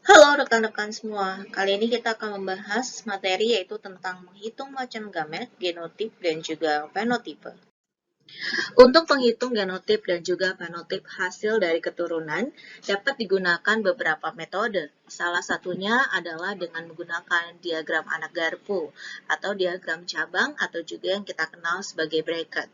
Halo rekan-rekan semua, kali ini kita akan membahas materi yaitu tentang menghitung macam gamet, genotip, dan juga fenotipe. Untuk penghitung genotip dan juga fenotip hasil dari keturunan, dapat digunakan beberapa metode. Salah satunya adalah dengan menggunakan diagram anak garpu atau diagram cabang atau juga yang kita kenal sebagai bracket.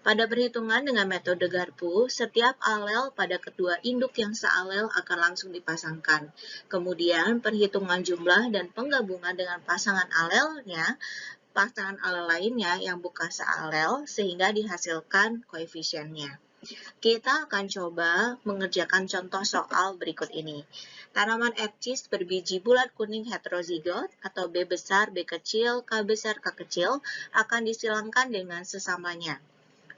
Pada perhitungan dengan metode garpu, setiap alel pada kedua induk yang sealel akan langsung dipasangkan. Kemudian, perhitungan jumlah dan penggabungan dengan pasangan alel lainnya yang bukan sealel sehingga dihasilkan koefisiennya. Kita akan coba mengerjakan contoh soal berikut ini. Tanaman etchis berbiji bulat kuning heterozigot atau B besar, B kecil, K besar, K kecil akan disilangkan dengan sesamanya.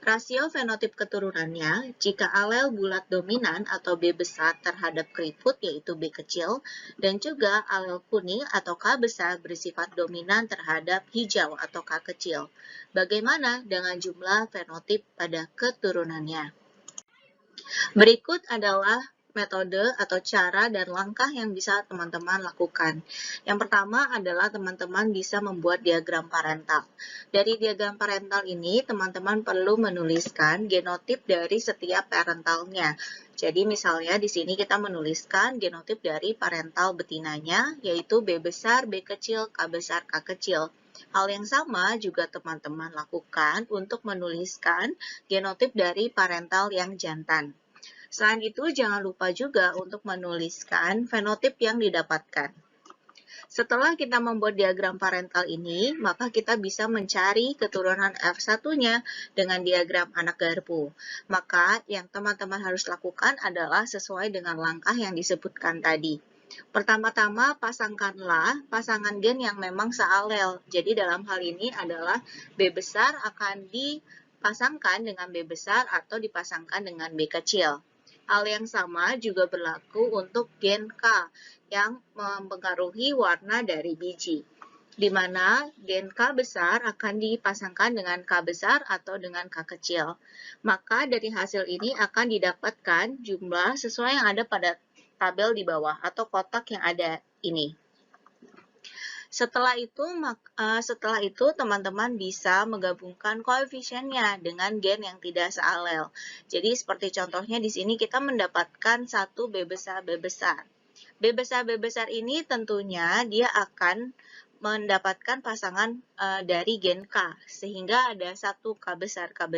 Rasio fenotip keturunannya, jika alel bulat dominan atau B besar terhadap keriput yaitu B kecil, dan juga alel kuning atau K besar bersifat dominan terhadap hijau atau K kecil. Bagaimana dengan jumlah fenotip pada keturunannya? Berikut adalah metode atau cara dan langkah yang bisa teman-teman lakukan. Yang pertama adalah teman-teman bisa membuat diagram parental. Dari diagram parental ini, teman-teman perlu menuliskan genotip dari setiap parentalnya. Jadi misalnya di sini kita menuliskan genotip dari parental betinanya, yaitu B besar, B kecil, K besar, K kecil. Hal yang sama juga teman-teman lakukan untuk menuliskan genotip dari parental yang jantan. Selain itu, jangan lupa juga untuk menuliskan fenotip yang didapatkan. Setelah kita membuat diagram parental ini, maka kita bisa mencari keturunan F1-nya dengan diagram anak garpu. Maka yang teman-teman harus lakukan adalah sesuai dengan langkah yang disebutkan tadi. Pertama-tama, pasangkanlah pasangan gen yang memang sealel. Jadi dalam hal ini adalah B besar akan dipasangkan dengan B besar atau dipasangkan dengan B kecil. Hal yang sama juga berlaku untuk gen K yang mempengaruhi warna dari biji, di mana gen K besar akan dipasangkan dengan K besar atau dengan K kecil. Maka dari hasil ini akan didapatkan jumlah sesuai yang ada pada tabel di bawah atau kotak yang ada ini. Setelah itu teman-teman bisa menggabungkan koefisiennya dengan gen yang tidak sealel. Jadi seperti contohnya di sini kita mendapatkan 1 B besar B besar. B besar ini tentunya dia akan mendapatkan pasangan dari gen K, sehingga ada 1 K besar, 2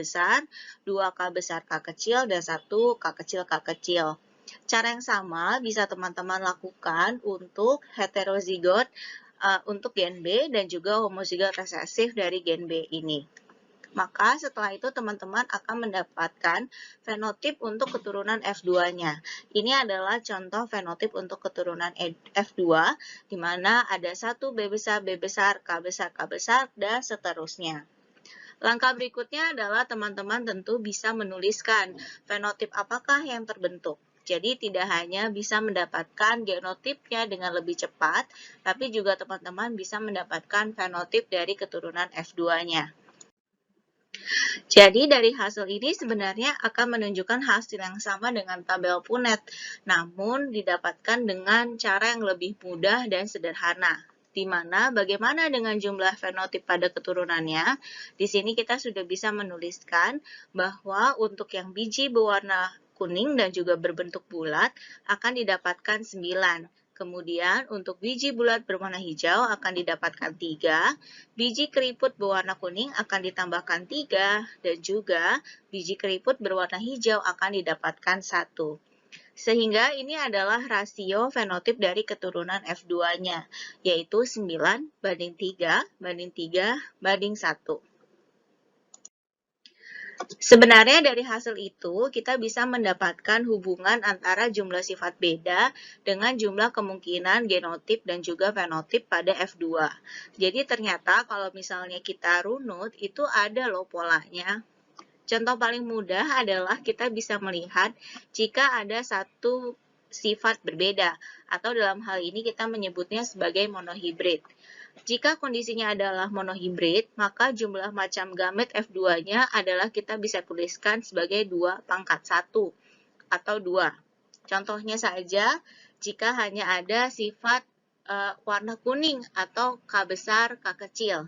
K besar K kecil, dan 1 K kecil K kecil. Cara yang sama bisa teman-teman lakukan untuk heterozigot untuk gen B dan juga homozigot resesif dari gen B ini. Maka setelah itu teman-teman akan mendapatkan fenotip untuk keturunan F2-nya. Ini adalah contoh fenotip untuk keturunan F2, di mana ada 1 B besar, K besar, K besar, dan seterusnya. Langkah berikutnya adalah teman-teman tentu bisa menuliskan fenotip apakah yang terbentuk. Jadi tidak hanya bisa mendapatkan genotipnya dengan lebih cepat, tapi juga teman-teman bisa mendapatkan fenotip dari keturunan F2-nya. Jadi dari hasil ini sebenarnya akan menunjukkan hasil yang sama dengan tabel Punnett, namun didapatkan dengan cara yang lebih mudah dan sederhana. Di mana bagaimana dengan jumlah fenotip pada keturunannya? Di sini kita sudah bisa menuliskan bahwa untuk yang biji berwarna kuning dan juga berbentuk bulat akan didapatkan 9. Kemudian untuk biji bulat berwarna hijau akan didapatkan 3, biji keriput berwarna kuning akan ditambahkan 3, dan juga biji keriput berwarna hijau akan didapatkan 1. Sehingga ini adalah rasio fenotip dari keturunan F2-nya, yaitu 9 banding 3 banding 3 banding 1. Sebenarnya dari hasil itu, kita bisa mendapatkan hubungan antara jumlah sifat beda dengan jumlah kemungkinan genotip dan juga fenotip pada F2. Jadi ternyata kalau misalnya kita runut, itu ada loh polanya. Contoh paling mudah adalah kita bisa melihat jika ada satu sifat berbeda, atau dalam hal ini kita menyebutnya sebagai monohibrid. Jika kondisinya adalah monohibrid, maka jumlah macam gamet F2-nya adalah kita bisa tuliskan sebagai 2 pangkat 1 atau 2. Contohnya saja, jika hanya ada sifat warna kuning atau K besar, K kecil,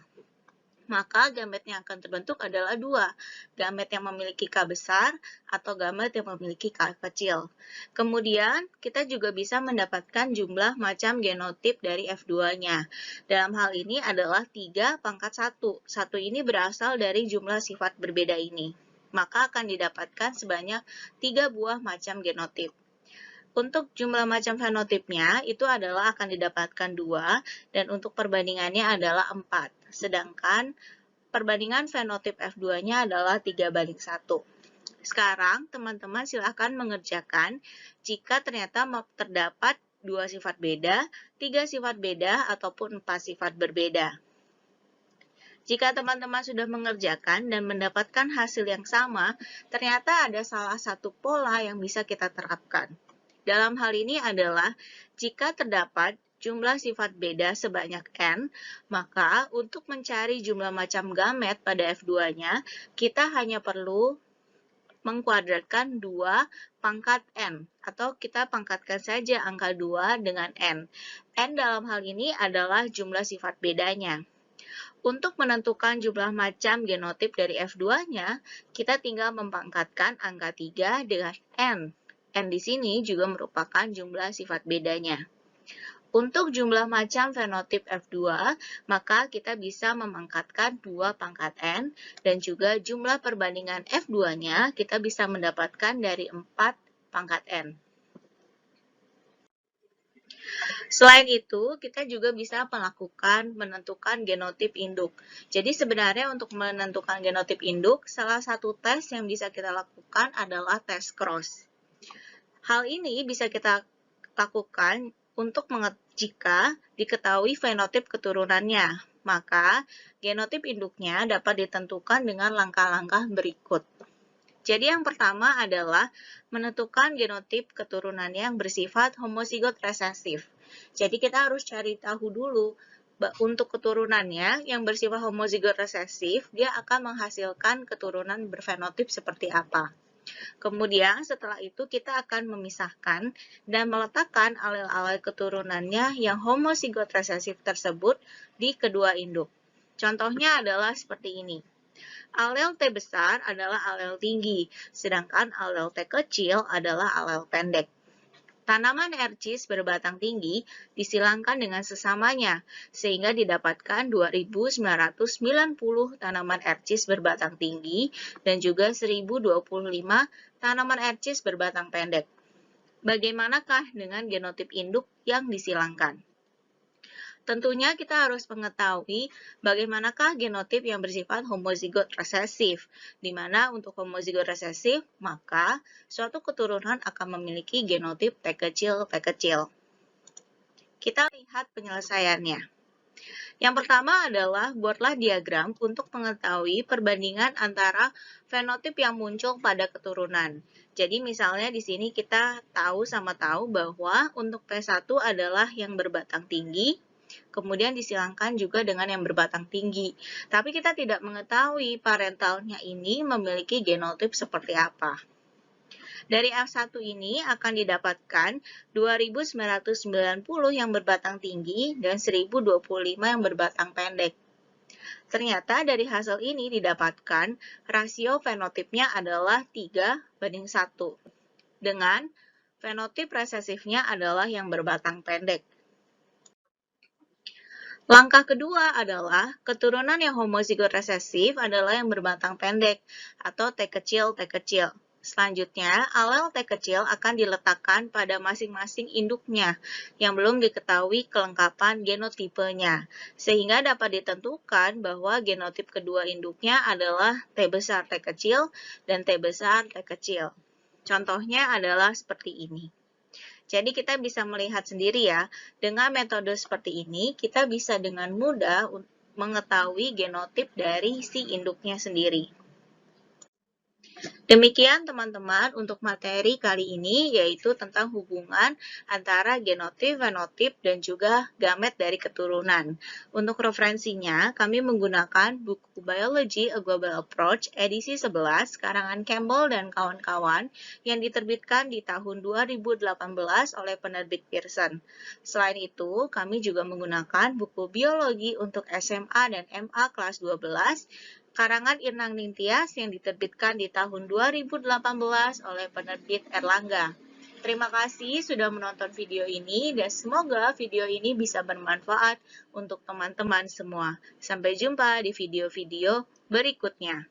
maka gamet yang akan terbentuk adalah dua, gamet yang memiliki K besar atau gamet yang memiliki K kecil. Kemudian, kita juga bisa mendapatkan jumlah macam genotip dari F2-nya. Dalam hal ini adalah 3 pangkat 1. 1 ini berasal dari jumlah sifat berbeda ini. Maka akan didapatkan sebanyak 3 buah macam genotip. Untuk jumlah macam fenotipnya itu adalah akan didapatkan 2 dan untuk perbandingannya adalah 4. Sedangkan perbandingan fenotip F2-nya adalah 3:1. Sekarang teman-teman silakan mengerjakan jika ternyata terdapat 2 sifat beda, 3 sifat beda, ataupun 4 sifat berbeda. Jika teman-teman sudah mengerjakan dan mendapatkan hasil yang sama, ternyata ada salah satu pola yang bisa kita terapkan. Dalam hal ini adalah jika terdapat jumlah sifat beda sebanyak n, maka untuk mencari jumlah macam gamet pada F2-nya, kita hanya perlu mengkuadratkan 2 pangkat n, atau kita pangkatkan saja angka 2 dengan n. N dalam hal ini adalah jumlah sifat bedanya. Untuk menentukan jumlah macam genotip dari F2-nya, kita tinggal mempangkatkan angka 3 dengan n. N di sini juga merupakan jumlah sifat bedanya. Untuk jumlah macam fenotip F2, maka kita bisa memangkatkan 2 pangkat n, dan juga jumlah perbandingan F2-nya kita bisa mendapatkan dari 4 pangkat n. Selain itu, kita juga bisa menentukan genotip induk. Jadi sebenarnya untuk menentukan genotip induk, salah satu tes yang bisa kita lakukan adalah tes cross. Hal ini bisa kita lakukan untuk jika diketahui fenotip keturunannya, maka genotip induknya dapat ditentukan dengan langkah-langkah berikut. Jadi yang pertama adalah menentukan genotip keturunan yang bersifat homozigot resesif. Jadi kita harus cari tahu dulu untuk keturunannya yang bersifat homozigot resesif, dia akan menghasilkan keturunan berfenotip seperti apa. Kemudian setelah itu kita akan memisahkan dan meletakkan alel-alel keturunannya yang homozigot resesif tersebut di kedua induk. Contohnya adalah seperti ini. Alel T besar adalah alel tinggi, sedangkan alel T kecil adalah alel pendek. Tanaman ercis berbatang tinggi disilangkan dengan sesamanya, sehingga didapatkan 2.990 tanaman ercis berbatang tinggi dan juga 1.025 tanaman ercis berbatang pendek. Bagaimanakah dengan genotip induk yang disilangkan? Tentunya kita harus mengetahui bagaimanakah genotip yang bersifat homozigot resesif, di mana untuk homozigot resesif, maka suatu keturunan akan memiliki genotip T kecil, T kecil. Kita lihat penyelesaiannya. Yang pertama adalah buatlah diagram untuk mengetahui perbandingan antara fenotip yang muncul pada keturunan. Jadi misalnya di sini kita tahu bahwa untuk P1 adalah yang berbatang tinggi, kemudian disilangkan juga dengan yang berbatang tinggi. Tapi kita tidak mengetahui parentalnya ini memiliki genotip seperti apa. Dari F1 ini akan didapatkan 2.990 yang berbatang tinggi dan 1.025 yang berbatang pendek. Ternyata dari hasil ini didapatkan rasio fenotipnya adalah 3:1, dengan fenotip resesifnya adalah yang berbatang pendek. Langkah kedua adalah keturunan yang homozigot resesif adalah yang berbatang pendek atau T kecil, T kecil. Selanjutnya, alel T kecil akan diletakkan pada masing-masing induknya yang belum diketahui kelengkapan genotipenya, sehingga dapat ditentukan bahwa genotip kedua induknya adalah T besar T kecil dan T besar T kecil. Contohnya adalah seperti ini. Jadi kita bisa melihat sendiri ya, dengan metode seperti ini kita bisa dengan mudah mengetahui genotip dari si induknya sendiri. Demikian teman-teman untuk materi kali ini, yaitu tentang hubungan antara genotip, fenotip, dan juga gamet dari keturunan. Untuk referensinya, kami menggunakan buku Biology A Global Approach edisi 11 karangan Campbell dan kawan-kawan yang diterbitkan di tahun 2018 oleh penerbit Pearson. Selain itu, kami juga menggunakan buku Biologi untuk SMA dan MA kelas 12 karangan Irnang Ningtyas yang diterbitkan di tahun 2018 oleh penerbit Erlangga. Terima kasih sudah menonton video ini dan semoga video ini bisa bermanfaat untuk teman-teman semua. Sampai jumpa di video-video berikutnya.